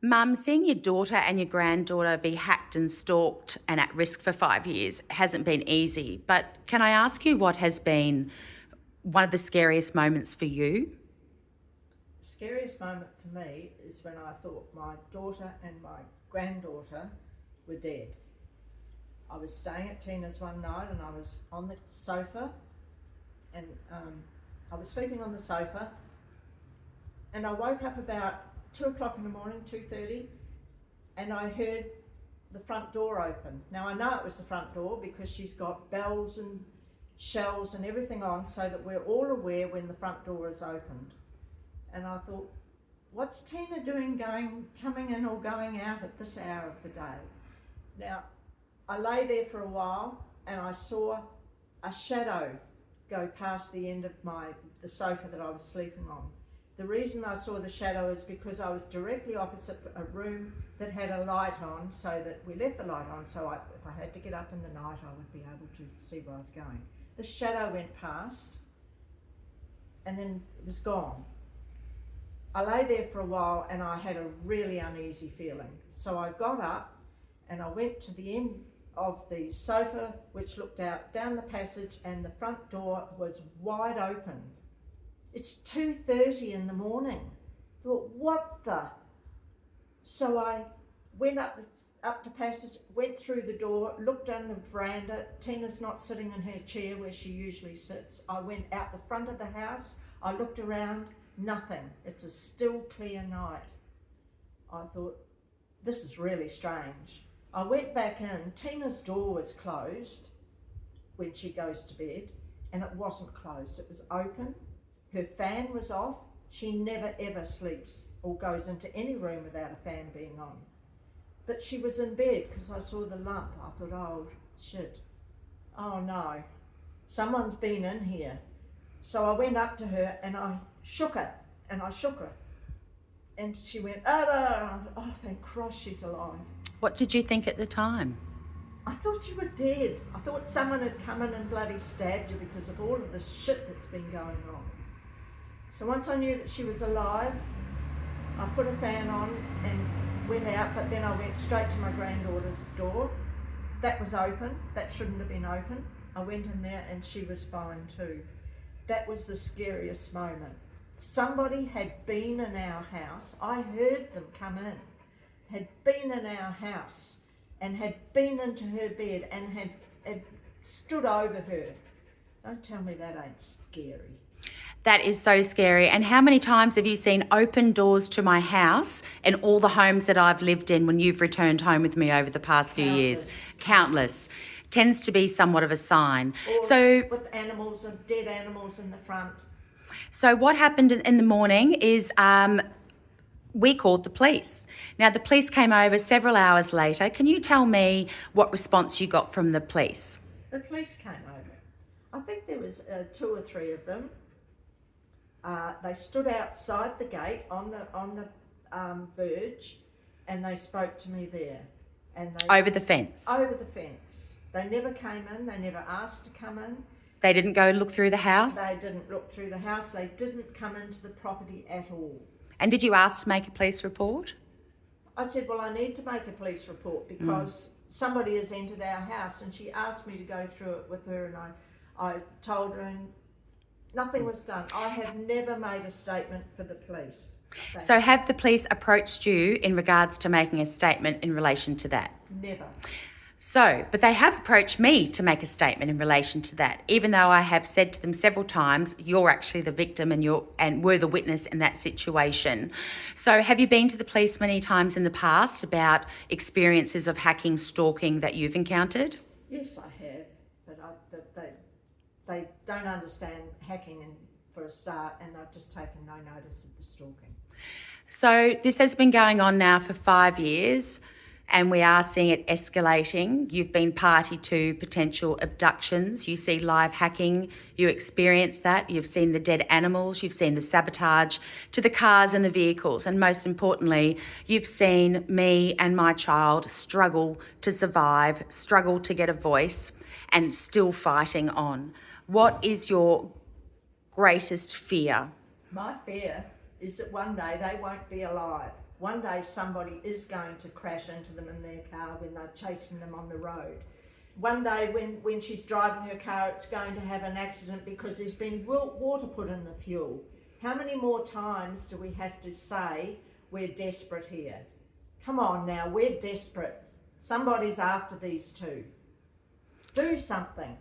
Mum, seeing your daughter and your granddaughter be hacked and stalked and at risk for 5 years hasn't been easy. But can I ask you what has been one of the scariest moments for you? The scariest moment for me is when I thought my daughter and my granddaughter were dead. I was staying at Tina's one night and I was on the sofa and I was sleeping on the sofa and I woke up about 2 o'clock in the morning, 2:30, and I heard the front door open. Now I know it was the front door because she's got bells and shells and everything on so that we're all aware when the front door is opened. And I thought, what's Tina doing coming in or going out at this hour of the day? Now, I lay there for a while and I saw a shadow go past the end of the sofa that I was sleeping on. The reason I saw the shadow is because I was directly opposite a room that had a light on, so that we left the light on, so if I had to get up in the night I would be able to see where I was going. The shadow went past and then it was gone. I lay there for a while and I had a really uneasy feeling. So I got up and I went to the end of the sofa which looked out down the passage, and the front door was wide open. It's 2:30 in the morning. I thought, what the? So I went up the passage, went through the door, looked down the veranda. Tina's not sitting in her chair where she usually sits. I went out the front of the house. I looked around, nothing. It's a still clear night. I thought, this is really strange. I went back in. Tina's door was closed when she goes to bed, and it wasn't closed. It was open. Her fan was off. She never ever sleeps or goes into any room without a fan being on. But she was in bed because I saw the lump. I thought, oh shit, oh no, someone's been in here. So I went up to her and I shook her, and and she went, oh, thank Christ she's alive. What did you think at the time? I thought you were dead. I thought someone had come in and bloody stabbed you because of all of the shit that's been going on. So once I knew that she was alive, I put a fan on and went out, but then I went straight to my granddaughter's door. That was open. That shouldn't have been open. I went in there and she was fine too. That was the scariest moment. Somebody had been in our house. I heard them come in, had been in our house and had been into her bed and had stood over her. Don't tell me that ain't scary. That is so scary. And how many times have you seen open doors to my house in all the homes that I've lived in when you've returned home with me over the past few years? Countless. Tends to be somewhat of a sign. Or so with animals and dead animals in the front. So what happened in the morning is we called the police. Now, the police came over several hours later. Can you tell me what response you got from the police? The police came over. I think there was 2 or 3 of them. They stood outside the gate on the verge, and they spoke to me there. And they over the fence? Over the fence. They never came in. They never asked to come in. They didn't go look through the house? They didn't look through the house. They didn't come into the property at all. And did you ask to make a police report? I said, well, I need to make a police report because somebody has entered our house, and she asked me to go through it with her, and I told her, and nothing was done. I have never made a statement for the police. So have the police approached you in regards to making a statement in relation to that? Never. So, but they have approached me to make a statement in relation to that, even though I have said to them several times, you're actually the victim and we're the witness in that situation. So have you been to the police many times in the past about experiences of hacking, stalking that you've encountered? Yes, I have, but they don't understand hacking for a start, and they've just taken no notice of the stalking. So this has been going on now for 5 years. And we are seeing it escalating. You've been party to potential abductions. You see live hacking. You experience that. You've seen the dead animals. You've seen the sabotage to the cars and the vehicles. And most importantly, you've seen me and my child struggle to survive, struggle to get a voice, and still fighting on. What is your greatest fear? My fear is that one day they won't be alive. One day somebody is going to crash into them in their car when they're chasing them on the road. One day when she's driving her car, it's going to have an accident because there's been water put in the fuel. How many more times do we have to say we're desperate here? Come on now, we're desperate. Somebody's after these two. Do something.